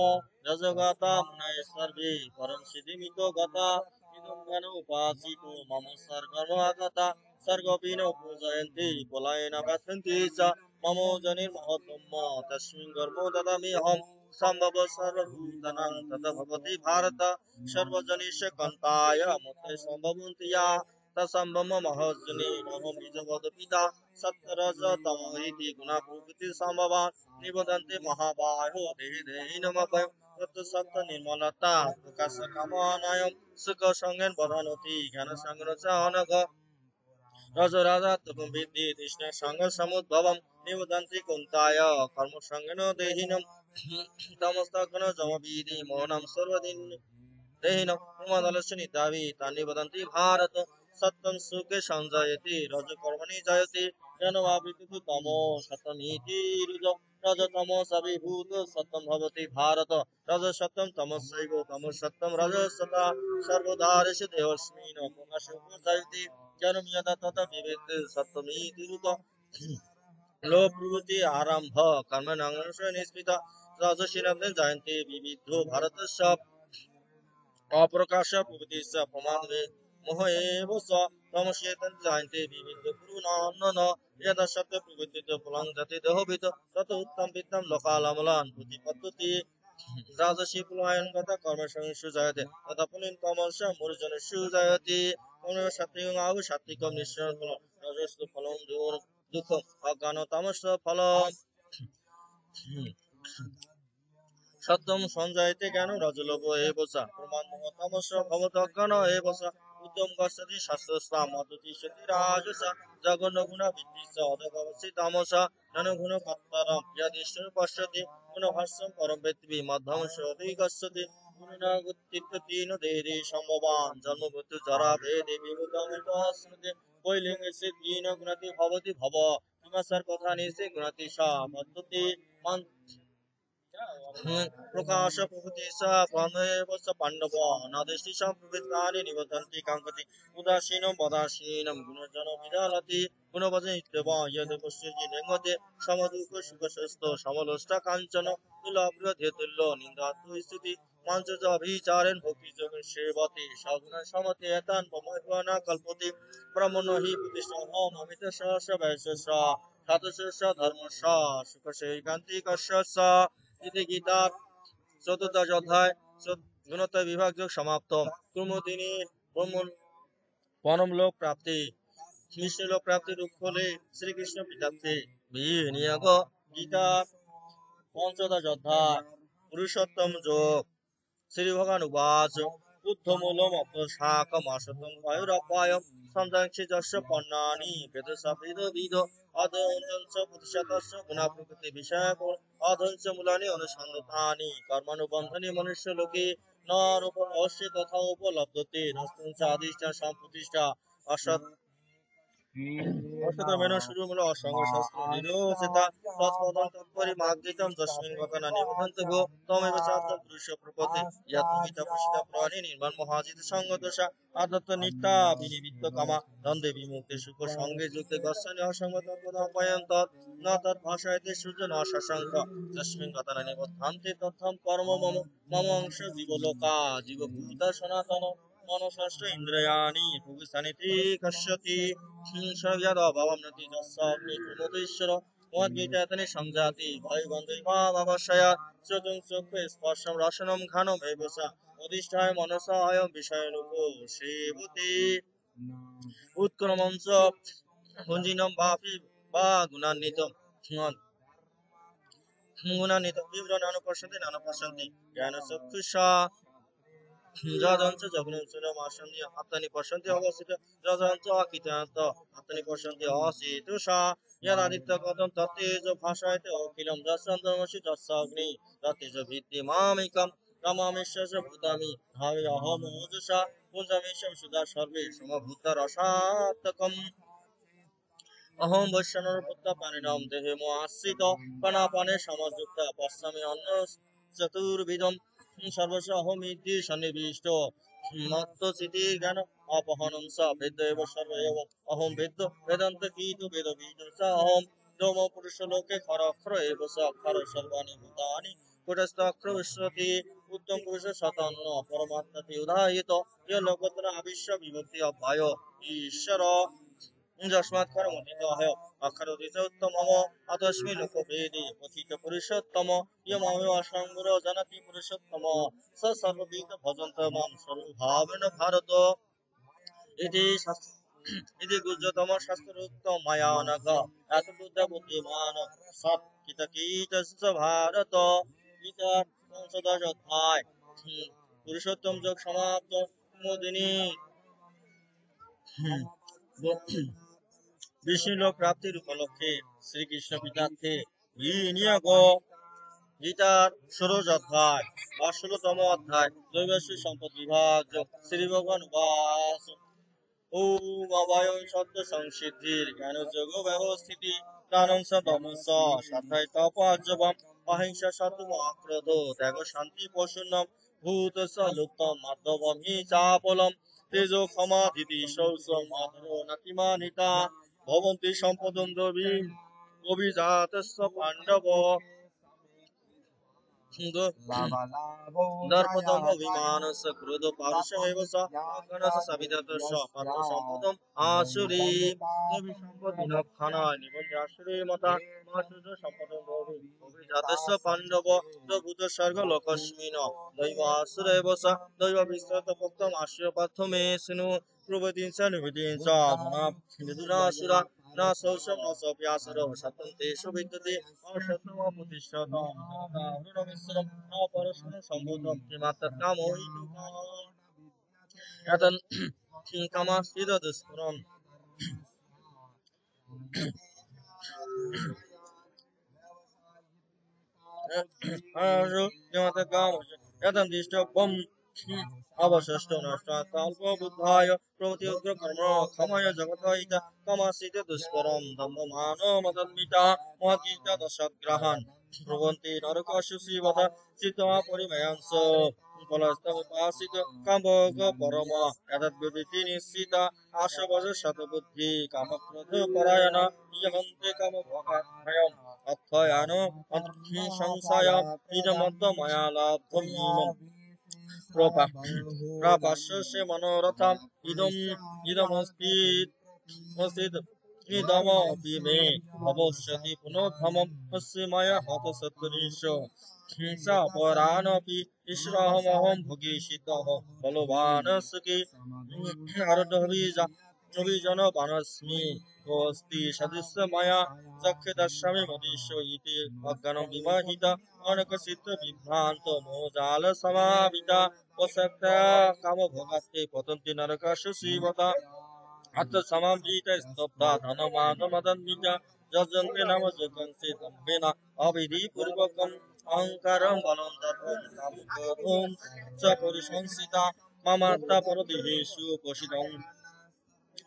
रजगता मुनयः सर्वे परं सिद्धिमितो गता इदं ज्ञान उपासितो मम सर्गमागता सर्गोऽपि न पूजयन्ति बलेन गच्छन्ति च ममो जनिर्महत्त्वम् तस्मिन् गर्भो ददाम्यहम् सम्भव सर्वभूतानां तथा भवति भारत सर्वजनेष्य कन्ताय मुक्ते सम्भवन्ति या तत्सम्भव महर्जने अहं बीजवदपिता सत्तरजतमोरिति गुणा प्रकृति सम्भवान् निबदन्ते महाबाहो देहि देहि नमः तत् सत्त निर्मलता प्रकाश कामानायं सुख संज्ञान बधनोति ज्ञान संज्ञान च अनघ रजराजा तुम विद्धि कृष्ण संग समुद्भवं निबदन्ति कुन्ताय कर्म संज्ञान देहिनं तमस्तकन जमवीति मौनं सर्वदिन देहिनं प्रमदलस्य नितावि तानि वदन्ति भारत सत्यं सुखे संजयति रजकर्मणि जयति जनवावृत्ति तमो सत्यमिति रुज रजतमो सविभूत सत्यं भवति भारत रजसत्यं तमस्यैव तमसत्यं रजसता सर्वधारेषु देवस्मिन् प्रकाशो जयति जनम यदा तथा विवेक सत्यमिति रुज लो प्रवृत्ति आरम्भ कर्मणांश निष्पिता रजशीलते जयन्ति विविधो भारतस्य अप्रकाश प्रवृत्ति स प्रमादवे मोह एव स तमस्येतन् जायन्ते विविध गुरुनानन यदा सत्य प्रवृत्ति फलं जाति देहविद तत उत्तम वित्तम लोकालमलान् प्रतिपत्ति राजसी पुलायन गत कर्म संसु जायते तथा पुलिन तमस्य मूर्जनसु जायति पुनः सत्यं आव सात्विकं निश्चयं फलं रजस्तु फलं दुःखं अज्ञान तमस्य फलं सत्यं संजायते ज्ञानं रजलोभो एव च प्रमाद मोह तमस्य भवत अज्ञान एव च উত্তম গচ্ছতি শাস্ত্রস্তাম মততিষ্ঠতি রাজসা জগন্নগুণ বিদ্ধিশ্চ অধগমসি তামসা ননগুণ কত্তরম যদিষ্ণু পশ্যতি গুণভাষ্যম পরম পৃথিবী মধ্যম সদি গচ্ছতি গুণনাগুত্তিত্তীন দেরি সম্ভবান জন্ম মৃত্যু জরা ভেদে বিভূতমিতস্মৃতি কৈলিঙ্গে সে দীন গুণতি ভবতি ভব হিমাসার কথা নিশে গুণতি সা পদ্ধতি প্রকাশ প্রভৃতি সা প্রাণেব স পাণ্ডব অনাদেশি সম্প্রবৃত্তানি নিবদন্তি কাঙ্ক্ষতি উদাসীনম বদাসীনম গুণজন বিদালতি গুণবচন ইত্যবা ইয়তে পশ্যতি নেঙ্গতে সমদুঃখ সুখস্ত সমলোষ্টা কাঞ্চন তুল্য নিন্দাত্ম স্তুতি মঞ্চজ অভিচারেণ ভক্তি যোগেন সেবতে সগুণ সমতে এতান মমৈবনা কল্পতে ব্রহ্মণ হি প্রতিষ্ঠহম অমিত সহস্র বৈশ্বস্য সাতশস্য ধর্মস্য সুখসৈকান্তিকস্য ইতি গীতা চতুর্দশ অধ্যায় গুণত্রয় বিভাগ যোগ সমাপ্ত কুমুদিনী পরম লোক প্রাপ্তি বিষ্ণু লোক প্রাপ্তি রূপ হলে শ্রীকৃষ্ণ পিতার্থে বিনিয়োগ গীতা পঞ্চদশ অধ্যায় পুরুষোত্তম যোগ শ্রী ভগবান উবাচ বুদ্ধমূলম অপ্রশাকমাশতং বায়ুরপায়ম সন্দাংশি যস্য পর্ণানি বেদসাবিদ অধঞ্চ প্রতিশতস্য গুণা প্রকৃতি বিষয়ক অধঞ্চ মূলানি অনুসন্ধানি কর্মানুবন্ধনী মনুষ্য লোকে ন রূপমস্য তথা উপলব্ধতে নস্তঞ্চ আদিষ্ঠা সম্প্রতিষ্ঠা অশ্বতমেন শুরুমূল অসঙ্গ শাস্ত্র নিরোচিতা তৎপদং তৎপরিমার্জিতম তস্মিন গতনা নিবধন্তঃ তমেব চাত্ম পুরুষ প্রপদে ইয়াত্মিতা পুষিতা প্রাণী নির্মাণ মহাজিত সঙ্গদোষা আদত্ত নিত্যা বিনিবিত্ত কামা দ্বন্দ্বে বিমুক্তি সুখ সঙ্গে যুক্তে গচ্ছানি অসঙ্গ তৎপদমপয়ং তৎ ন তৎ ভাষায়তে সূর্য ন শশাঙ্ক তস্মিন গতনা নিবধ্যান্তে তথ্যম কর্ম মম অংশ জীবলোকা জীবভূতা সনাতন মনষষ্ঠ ইন্দ্রিয়াণি ভুগস্থানিতি কশ্যতি সংযদভাবম্নতি যস্যাগ্নি কুমুদীশ্বর মদ্গীতাতনি সংজাতি ভয়বন্ধৈভাবশয়া শ্রোতুং চক্ষু স্পর্শম রসনম ঘানম এবসা অধিষ্ঠায় মনসা অয়ম বিষয়নুকো সেবতি উৎক্রমঞ্চ ভঞ্জিনম বাপি বা গুণান্বিতম বিভ্র নানুপশ্যন্তি জ্ঞানচক্ষুষা যদঞ্চ জগন্নাথ আত্মনি পশ্যন্তি অবস্থিত যদঞ্চ অকিতান্ত আত্মনি পশ্যন্তি অসিতুষা यदादित्य गौतम तत्तेज भाषायते अखिलम यस्यन्तर्मसि यस्याग्नि तत्तेज भित्ति मामिकं रमामेश्वरस्य भूतानि धावे अहम ओजसा पुञ्जमेशं सुधा सर्वे समभूता रसात्मकम् अहम वैश्वानर पुत्र पानिनाम देहे मो आश्रित प्राणापाने समयुक्त पश्यामि अन्न चतुर्विधम सर्वस्य अहमिति सन्निविष्टो मत्तचिति ज्ञान अपहनं स वेद एव सर्व एव अहं वेद वेदान्त कीतु वेद बीजं स अहं ब्रह्म पुरुषलोके खरक्षर एव स अक्षर सर्वाणि भूतानि कुटस्थाक्षर विश्वति उत्तम पुरुष सतन्न परमात्मति उदाहृत य लोकोत्तर अविश्व विभक्ति अभय ईश्वर যস্মাৎ কর্মোদিতঃ অক্ষরোদিত উত্তমম অতস্মি লোকভেদে পথিত পুরুষোত্তম ইয়মহো অসঙ্গুর জানাতি পুরুষোত্তম স সর্ববিদ ভজন্ত মাম সর্বভাবেন ভারত ইতি গুজ্জতম শাস্ত্রোক্ত ময়া নঘ এত বুদ্ধ বুদ্ধিমান সৎ কিতকীতস্য ভারত গীতা পঞ্চদশ অধ্যায় পুরুষোত্তম যোগ সমাপ্ত কুমুদিনী বিষ্ণুলোক প্রাপ্তির উপলক্ষে শ্রীকৃষ্ণ পিতার্থে বিনিয়োগ গীতার ১৬ অধ্যায় বা ১৬তম অধ্যায় দৈবাস্য সম্পদ বিভাগ শ্রী ভগবান উবাচ ওম অভয়ং সত্য সংসিদ্ধির জ্ঞানযোগ ব্যবস্থিতি দানং স তমস সাধ্যায় তপার্জবম অহিংসা সত্যম অক্রোধ ত্যাগ শান্তি পশুন্নম ভূতস্য লুপ্তম মাধবম হি চাপলম তেজো ক্ষমা ধীতি শৌচম মাধুরো নাতিমানিতা ভবন্তি সম্পদম দ্রবী অভিজাতস্য পাণ্ডব দর্পদম্ভ বিমানস্য ক্রোধ পারুষমেব স অজ্ঞানস্য সবিদতস্য পার্থ সম্পদম আসুরী দেবী সম্পত্তি লক্ষণায় নিবন্ধে আসুরী মতা মাসুজ সম্পদম দ্রবী অভিজাতস্য পাণ্ডব প্রভূত স্বর্গ লোকস্মিন দৈব আসুর এব স দৈব বিস্তৃত ভক্তম আশ্রয় পার্থ মে শৃণু প্রভৃতিঞ্চ নিবেদিঞ্চ বিদুরাসুরা न शौचम न सप्यासरो सत्यं तेषु विद्यते असत्यम प्रतिष्ठतम जगदाहुरणमिश्रम न परस्परं सम्भूतं किमात्तत्कामो हि কামাস্থিত দুষ্করম यतं दिष्टोपम् अवशिष्टो नष्टाल्पबुद्धाय प्रभृति उग्रकर्म क्षमय जगतहित कमसीते दुष्करं धम्ममानो मदन्मिता महतीत दशग्रहान् ब्रुवन्ति नरकस्य शिवत चित्वा परिमयांस फलस्तमुपासित कामभोग परम एतद्विदिति निश्चित आशवश शतबुद्धि कामक्रोध परायण यहन्ते कामभोगाभयम् अर्थयानो संशय इदमद्दमया लब्धम् प्रापश्य मनोरथम् इदमस्ति इदमपि मे भविष्यति पुनोद्धमम् अस्य मया हतसत्करीश हिंसा परानपि ईश्वरहमहं भोगीशितः बलवान् सखि अभिजनवानस्मि कोऽस्ति सदस्य मया चक्षुदस्मि मदिष्य इति अज्ञानं विमोहित अनकसित विभ्रान्त मोहजालसमाविता वसक्ता कामभोगास्ते पतन्ति नरकस्य शिवता अर्थसमावृता स्तब्धा धनमानमदन्वित यजन्ते नाम जगन्ते दम्भेन अविधिपूर्वकम् अहङ्कारं बलं दर्पं कामक्रोधं च परिसंसिता ममात्ता परदेहेषु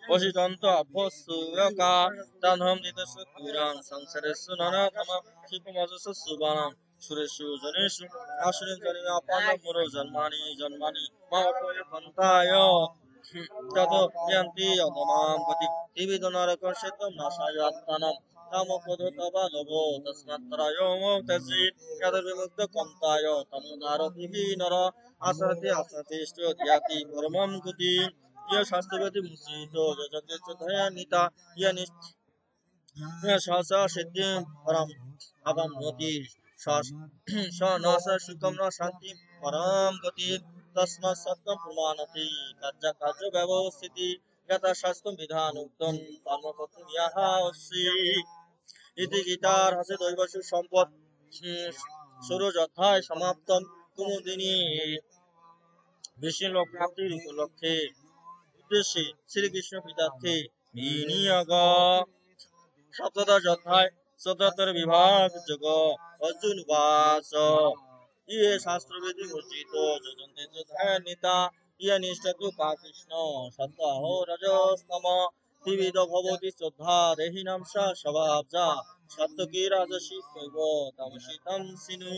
पशिदन्त अभ्यसूयका तन्हं नितस्य पुरान् संसारेषु ननाथम क्षिपमजस सुबाणाम् सुरेषु जनेषु आश्रयं जनियापानमुरो जन्मानि जन्मानि मम पन्थाय ततो यन्ति अधमां गति विविध नरकर्षितं नाशायात्तानं कामक्रोधो तव लोभो तस्मात्तरायो त्यजि यद्विमुक्त कन्ताय तमुदारतिः नर आसरति ध्याति परमं गतिम् य शास्त्रवति मुचितो यजते च दयानिता य सहसा सिद्धिं परम् अवाप्नोति स न स सुखं न शान्तिं परं गति तस्मात् सत्यं प्रमाणति कार्य व्यवस्थिति यथा शास्त्रं विधानोक्तं कर्म कर्तुं यः अस्ति इति गीतारहस्य दैवस्य सम्पत् षोडशाध्याय समाप्तं कुमुदिनी विष्णुलोक प्राप्ति उपलक्षे उद्देश्य श्री कृष्ण पितार्थे विनियोग सप्तदशाध्याय 77 विभाग जग अर्जुन वाच ये शास्त्रविधि मुचितो जजन्ते च ध्यानिता ये निष्ठतु का कृष्ण सत्ताहो रजस्तम त्रिविध भवति श्रद्धा देहिनां स स्वभावजा सत्तकी राजसी शैव तमसि तं सिनु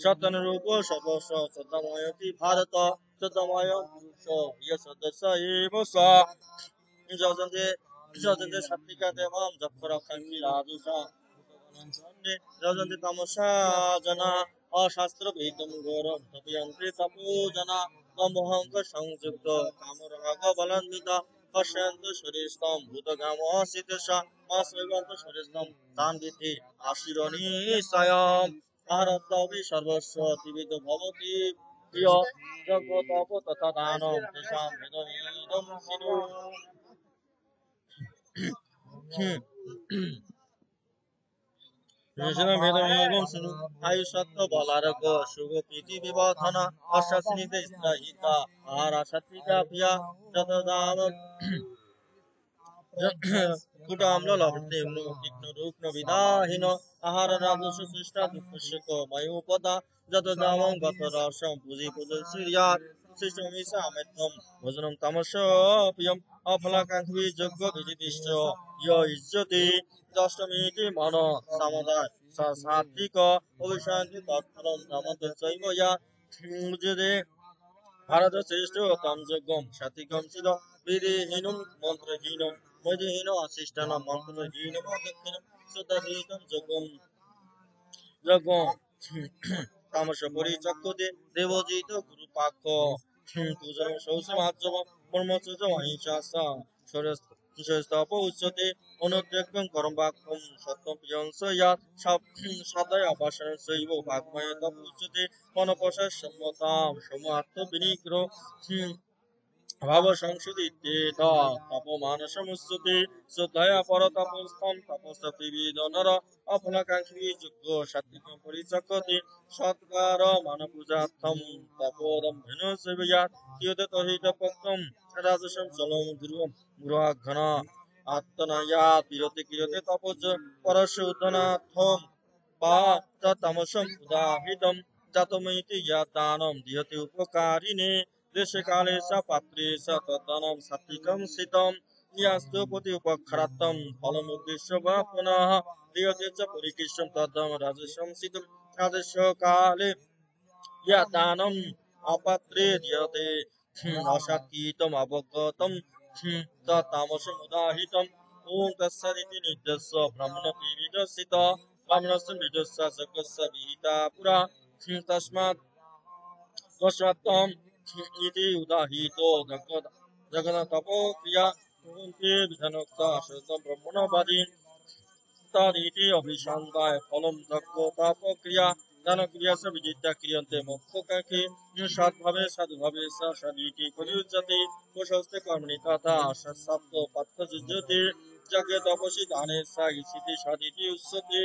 सतनुरूपो सर्वस्व सतमयति भारत सतमय पुरुष ये सदस्य एव स जजन्ते सात्विका देवं जपरक्षन्ति राजुषा जजन्ते तमसा जना अशास्त्रविहितं घोरं तपयन्ते तपो जना तमोहंक संयुक्त कामराग बलान्वित पश्यन्त शरीरस्थं भूतगामोऽसितसा माश्रयन्त शरीरस्थं तान् विद्धि आशिरनिशयम् भारतवि सर्वस्व त्रिविध भवति प्रिय जगतप तथा दानं तेषां भेदमिदं सिनु भेदमिदं सिनु आयुषत्व बलारग सुगोपीति विवर्धन अशस्नित हिता आहारा सात्विका प्रिया ततदाव कुटाम्ल लभते तीक्ष्ण रुग्ण विदाहीन आहार राजस शिष्टा दुःखशोक मयोपदा जतदावं गतरसं पूजी पूजश्रियात् शिष्टमिषामेत्वं भोजनं तमसप्रियम् अफलाकाङ्क्षी यज्ञ विजितिश्च य इज्यते दशमीति मन समदाय सात्विक अभिशान्ति तत्फलं धमत चैव या मुज्यते भारत श्रेष्ठ तम यज्ञं सात्विकं सिद विधिहीनं मन्त्रहीनं वैदिहीनो अशिष्टान मन्त्रहीनो दक्षिणं शुद्धहीतं यज्ञं तामस परिचक्षुते देवजित गुरुपाक्ष पूजनं शौचमार्जव ब्रह्मचर्य अहिंसा श्रेष्ठप उच्यते अनुत्यक्तं कर्मवाक्यं सत्यं प्रियंस यात् सदय अपासनं शैव वाग्मय तप उच्यते मनपश सम्मतां समात्म विनिग्रह ভাব সংশোধিতে তপমানসমুচ্যতে শ্রদ্ধয়া পরতপস্থম তপস্য বিবিধ নর অফলাকাঙ্ক্ষী যোগ্য সাত্বিক পরিচক্রতে সৎকার মানপূজার্থম তপোদম্ভেন সেবয়া কিয়তে তহিত পক্তম রাজসম চলম গুরুঘন আত্মনায়া বিরতি কিরতে তপজ পরশ উদ্ধনাথম বা তমসম উদাহিতম জাতমৈতি ইয়াদানম দিহতি উপকারিণে দেশে কালে স পাত্রে স তদ্দানম সাত্বিকম সিতম ইয়াস্তু প্রতি উপক্ষরাত্তম ফলমুদ্দেশ্য বা পুনঃ দিয়তে চ পরিকৃষ্টম তদ্দম রাজসম সিতম রাজস্ব কালে ইয়াদানম অপাত্রে দিয়তে অসাত্কিতম অবগতম তামসম উদাহিতম ওম তৎসদিতি নির্দেশ্য ব্রহ্মণতি বিদস্যিত ব্রাহ্মণস্য বিদস্য যজ্ঞস্য বিহিতা পুরা তস্মাৎ তস্মাত্তম ইতি উদাহিতো জগন্নাথপো ক্রিয়া কুরন্তি বিধানোক্তা আশ্রিতম ব্রহ্মণবাদী তদিতি অভিসন্ধায় ফলম যজ্ঞ তাপ ক্রিয়া দান ক্রিয়াস বিজিতা ক্রিয়ন্তে মোক্ষকাঙ্ক্ষী সদ্ভাবে সাধুভাবে সদিতি পরিউচ্যতে কুশস্তে কর্মণি তথা সৎ পার্থ যুজ্যতে যজ্ঞে তপসি দানে সা ইসিতি সদিতি উচ্যতে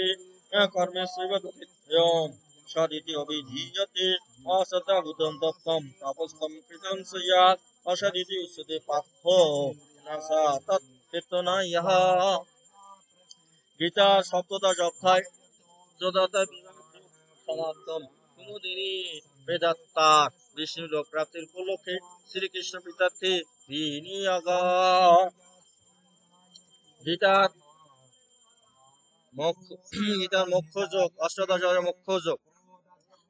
কর্মেশ্বৈব দতিথ্যম সদিতি অভিধীয়তে অসতা ভূতম দত্তম তপস্তম কৃতম স্যাৎ অসদিতি উচ্যতে পার্থ নাসা তৎ ইহ গীতা সপ্তদশ অধ্যায় চোদ্দতা সমাপ্তম কুমুদিনী বেদাত্তা বিষ্ণু লোক প্রাপ্তির উপলক্ষে শ্রীকৃষ্ণ পিতার্থে বিনিয়োগ গীতার মুখ্য যোগ অষ্টাদশ মুখ্য যোগ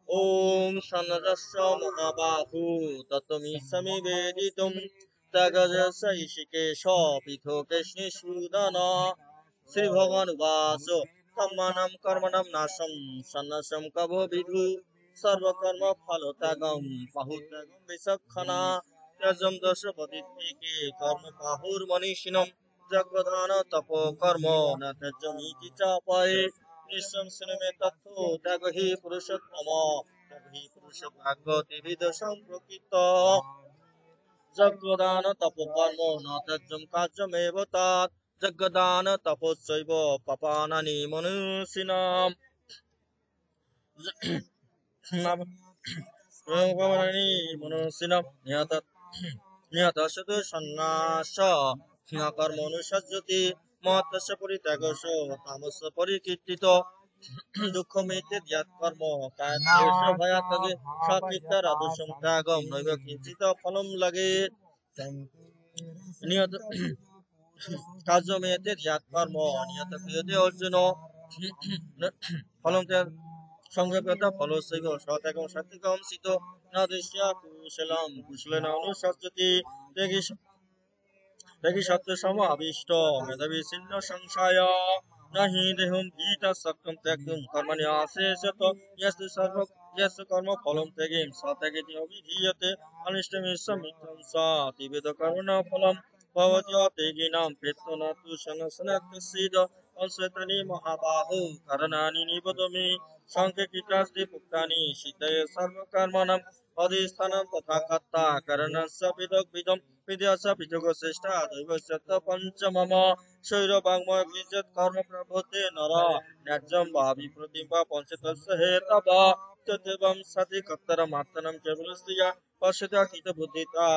ওম সন্নদস্য মহাবাহু তত্ত্বমিচ্ছামি বেদিতুম ত্যাগজস্য ঈশিকেশ পৃথো কৃষ্ণে সুদন শ্রী ভগবান উবাচ কর্মণাম কর্মণাম নাশম সন্ন্যাসম কবো বিধু সর্বকর্ম ফল ত্যাগম বাহুত্যাগম বিচক্ষণা ত্যাজম দশ পতিকে কর্ম বাহুর মনীষিণম যজ্ঞদান তপ কর্ম না ত্যাজ্যমিতি চাপয়ে নিঃসম শ্রেমে তত্ত্ব ত্যাগ হি পুরুষোত্তম ত্যাগ হি পুরুষ ভাগবতী বিদ সম্প্রকৃত যজ্ঞদান তপ কর্ম ন ত্যাজ্যম কার্যমেব তাৎ যজ্ঞদান তপস্যৈব পাপানানি মনুষ্যিনাম পাপানানি মনুষ্যিনাম নিহতস্য তু সন্ন্যাস ন কর্ম অনুসজ্জতি মহত্তস্য পরিত্যাগস্য তামস্য পরিকীর্তিত দুঃখমেতে জ্ঞাত কর্ম কার্যস্য ভয়াৎ লাগে সচিত্তা রাজস্যং ত্যাগম নৈব কিঞ্চিত ফলম লাগে নিহত কার্যমেতে জ্ঞাত কর্ম নিহত ক্রিয়তে অর্জুন ফলম সংযত ফলস্যৈব সত্যাগম সাত্বিকম সিত ন দৃশ্যা কুশলম কুশলেন অনুসজ্জতি দেখি সত্য সম আবিষ্ট মেধাবী ছিন্ন সংশয় নাহি দেহম গীতা সক্তম ত্যাগম কর্মণি অশেষত यस्य कर्म फलम त्यागेम सत्यागेति अभिधीयते अनिष्टमेषां मिथ्यं सतिवेद कर्मण फलम भवति अत्यगिनां पेत्तो न तु सनसनक्तसीद अंशतनि महाबाहो करणानि निबोधमे संकेतितास्ति पुक्तानि सिद्धये सर्वकर्मणां अधिष्ठानं तथा कर्ता करणस्य विदग्विदं विद्यास्य विजगश्रेष्ठा दैवस्य पञ्चमम शैरवाङ्मय विजत कर्म प्रभुते नर न्याज्यं वा विप्रतिं वा पञ्चतस्य हेतव तदेवं सति कर्तरमात्मनं केवलस्त्रिया पश्यति अकितबुद्धिता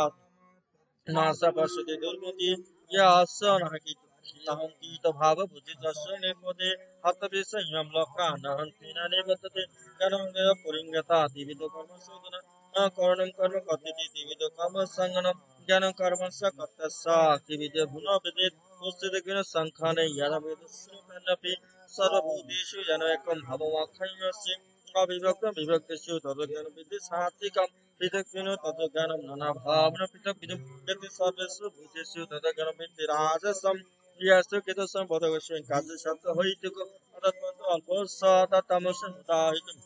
नासा पश्यति दुर्मति यास्य नहङ्कीत भाव बुद्धितस्य नेपदे हतविषयं लोका नहन्ति न निबद्धते ज्ञानमेव पुरिङ्गता दिविदो कर्म शोधन करणं कर्म कथिति दिविदो कर्म सङ्गनं ज्ञानं कर्मस्य कर्तस्य दिविदो गुणविदित् उच्यते गुण संखाने यदवेदस्योपनपि सर्वभूतेषु जनैकं भवमाख्यमस्य अविभक्तं विभक्तेषु तद्ज्ञानं विद्धि सात्विकं पृथक्त्वेन तद्ज्ञानं नानाभावेन पृथक्विदं यदि सर्वेषु भूतेषु तद्ज्ञानं विद्धि राजसं यस्तु केतुसं बोधकस्मिन् कार्यशब्दो हैतुको अतत्वतो अल्पस्य तत्तमसं उदाहितं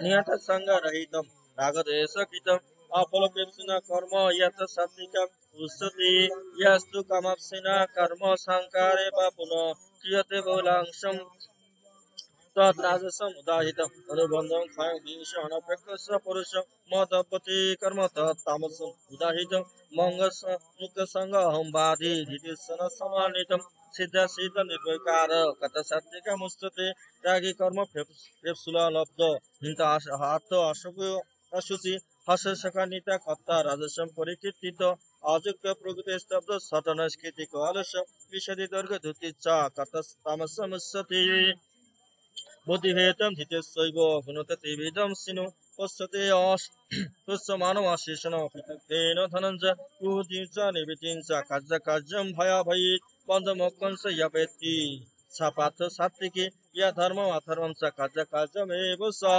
नियतसङ्गरहितं रागद्वेषकृतं अफलप्रेप्सिना कर्म यत् सात्विकम् उच्यते यस्तु कामाप्सिना कर्म संकारे वा पुनः क्रियते बहुलांशं तत्राजसम् उदाहितम् अनुबन्धं क्षयं विष अनपेक्षस्य पुरुषं मतपति कर्म तत्तामसम् उदाहितम् मंगस मुक्तसङ्गहं वादी धीतिसन समानितम् सिद्ध सिद्ध निर्विकार कथ सात्विक मुस्तते त्यागी कर्म फेप्सुला लब्ध हिंता हाथ अशुचि हर्षसकानिता कत्ता राजसं परिकीर्तित अजुक्य प्रकृति स्तब्ध सतनस्कृतिक अलस्य विशदि दर्ग धुतिच्चा कथ तामसमुस्सति बुद्धिभेदं धितेस्सैव गुणत त्रिविधं सिनु पश्यते तुस्समानो आशिषण पृथक्तेन धनञ्च कुहुतिं च निवृत्तिं च कार्यं भयाभयेत् बन्धमोक्षं स यपेति स पार्थ सात्विकी या धर्मम् अधर्मं च कार्यमेव स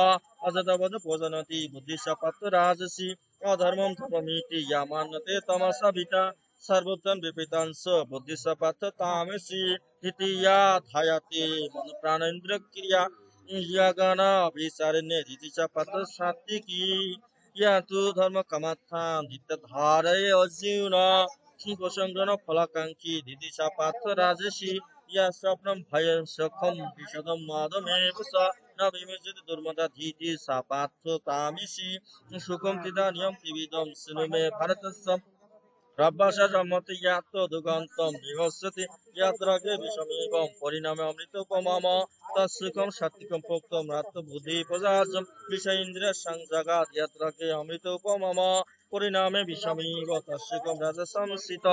अजदवद भोजनति बुद्धि स पार्थ राजसी अधर्मं धर्ममिति या मान्यते तमसा विता सर्वोत्तम विपितांश बुद्धि स पार्थ तामसी इति या धायते मन प्राणेन्द्र क्रिया यगना विचारण्य इति च पार्थ सात्विकी या तु धर्म कमात्थां जित धारय अजीवन प्रसंगन फलाकांक्षी इति च पार्थ राजसी या स्वप्नं भय सखम विशदम मादमेव स न विमुच्यते दुर्मदा धीति सा पार्थ तामिसी सुखम तिदान्यं त्रिविधं शृणु मे भारतस्य रब्बाशमति यातो दुगन्तं निवसति यात्राके विषमेवं परिणामे अमृतोपमम तत्सुखं सात्विकं प्रोक्तं रात्तबुद्धि प्रजाजं विषयेन्द्रिय संजगात् यात्राके अमृतोपमम परिणामे विषमेव तत्सुखं राजसंसित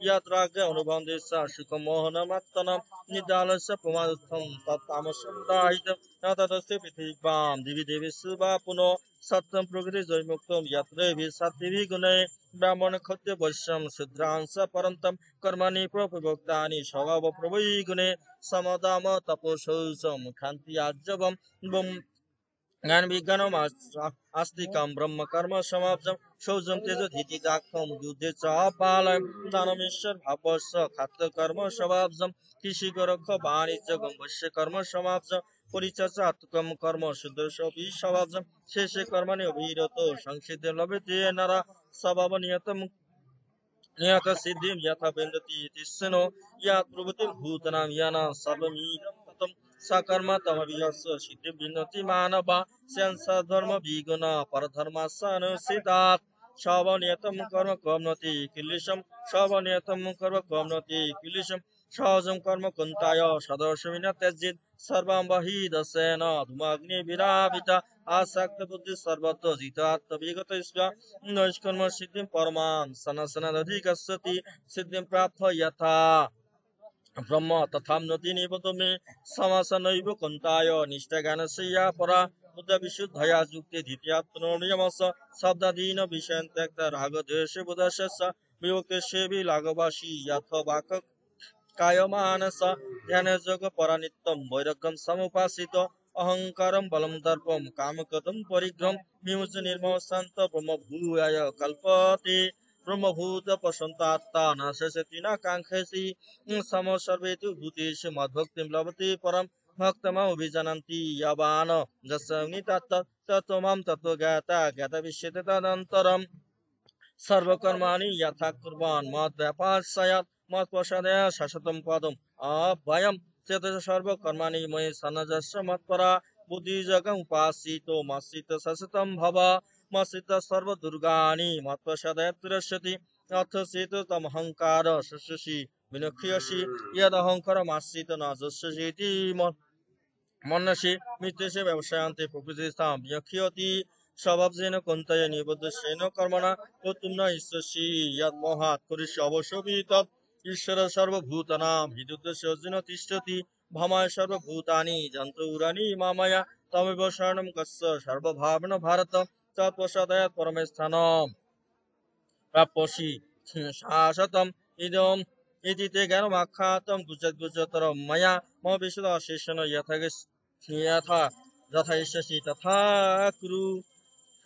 यात्राके अनुबन्धे स सुखं मोहनमत्तनं निदालस्य प्रमादस्थं तत्तामसं दाहितं न तदस्य पृथिव्यां दिवि देवेषु वा पुनः सत्यं प्रकृति जयमुक्तं यत्र सात्विभिः गुणैः ब्राह्मण क्षत्रिय वैश्यम शूद्रांश परंतम कर्माणि प्रभुक्तानि स्वभाव प्रभुई गुणे समदाम तपोशौचम खान्ति आज्जवम ज्ञान विज्ञानम आस्तिकम ब्रह्म कर्म समाप्तम शौचम तेज धीति दाक्षम युद्धे च पालयम दानमेश्वर भावस्स खाद्य कर्म समाप्तम कृषि गोरख वाणिज्य वैश्य कर्म समाप्तम परिचर्चा आत्मकम कर्म शुद्रशोपि समाप्तम शेषे कर्मणि अभिरतो संसिद्धि लभते नर स्वभाव नियत सिद्धिं यथा विन्दति तिस्सनो या प्रभृतिं भूतनां याना सर्वमीदं ततं सकर्म तमभियस्य सिद्धिं विन्दति मानवा स्यांसा धर्म विगुण परधर्मासनुसितात् स्वनियतं कर्म कम्नति किलिशं स्वनियतं कर्म कम्नति किलिशं सहजं कर्म कुन्ताय सदर्शमिन त्यजित् सर्वं बहिदसेन धूमाग्निविराविता आसक्त बुद्धि सर्वतो जितात्म विगत नैष्कर्म सिद्धिं परमां सनसनदधिगच्छति सिद्धिं प्राप्त यथा ब्रह्म तथाम्नति निबतो मे समासनैव कुन्ताय निष्ठाज्ञानस्य या परा बुद्ध विशुद्धया युक्ते द्वितीयात्मनोनियमस शब्दादीन विषयं त्यक्ता रागद्वेषे बुधस्य विमुक्तस्य विलागवासी यथोवाक कायमानस ध्यानयोग परानित्यं वैराग्यं समुपासित अहंकारं बलं दर्पं कामकदं परिग्रहं विमुच निर्मम शांत ब्रह्मभूयाय कल्पते ब्रह्मभूत प्रसन्तात्ता न शशति न काङ्क्षसि सम सर्वेषु भूतेषु मद्भक्तिं लभते परं भक्तमभिजानन्ति यवान यस्मिन् तत्त्वमां तत्त्वज्ञाता ज्ञातविष्यते तदन्तरम् सर्वकर्माणि यथा कुर्वान् मद्व्यापाश्रयात् मत्प्रसादया शाश्वतं पदम् अभयं चेतस सर्वकर्माणि मयि सन्नजस्य मत्परा बुद्धिजगम् उपासितो मस्सित शाश्वतं भव मस्सित सर्वदुर्गाणि मत्प्रसादया तिरस्यति अथ चेत तमहंकार शस्यसि विनक्ष्यसि यदहंकारमाश्रित न जस्यसीति मनसि मित्यस्य व्यवसायांते प्रकृतिस्थां विनक्ष्यति स्वभावजेन कुन्तय निबद्धस्येन कर्मणा कर्तुं न इच्छसि यन्मोहात् करिष्य अवश्यं तत् ईश्वर सर्वभूतानां हृदयस्य अर्जुन तिष्ठति भमाय सर्वभूतानि जन्तूराणि मामया तमेव शरणं गच्छ सर्वभावेन भारत तत्पश्चात् परमस्थानं प्राप्स्यसि शाश्वतम् इदम् इति ते ज्ञानमाख्यातं गुजरातरं मया मम विशद अशेषेण यथा यथाइष्यसि तथा कुरु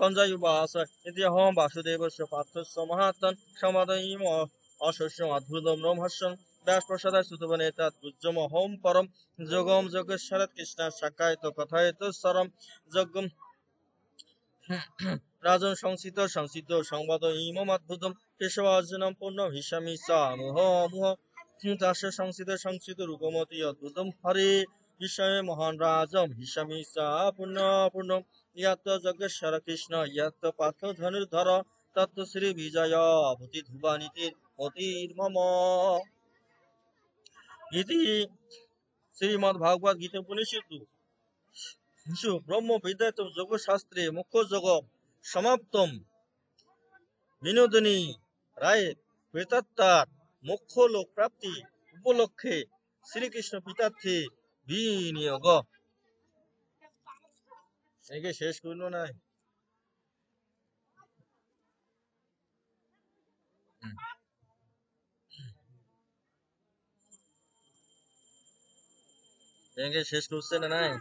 कञ्जयुवास इति अहं वासुदेवस्य पार्थस्य महात्मन् समादयिम अशस्यम् अद्भुतं रोमहर्षं व्यासप्रसाद सुतवनेतात् गुज्जमहं परं जोगं जोगेश्वरत् कृष्ण साकायत कथयत सरं जगं राजन् संसित संवाद इमम् अद्भुतं केशवार्जुनं पूर्णं हिष्यामि स मुह तस्य संसित रूपमति अद्भुतं हरे হিসামে মহান রাজম হিসামি সা পূর্ণ পূর্ণ ইয়াত যজ্ঞেশ্বর কৃষ্ণ ইয়াত পার্থ ধনুর্ধর তত্ত্ব শ্রী বিজয় ভূতি ধুবানীতির মতির মম ইতি শ্রীমদ্ ভাগবত গীতা উপনিষদু ব্রহ্ম বিদ্যায়তম যোগশাস্ত্রে মুখ্য যোগ সমাপ্তম বিনোদিনী রায় প্রেতাত্মার মোক্ষ লোক প্রাপ্তি উপলক্ষে শ্রীকৃষ্ণ পিতার্থে বিনিয়োগ একে শেষ করলো না একে শেষ করছে না নাই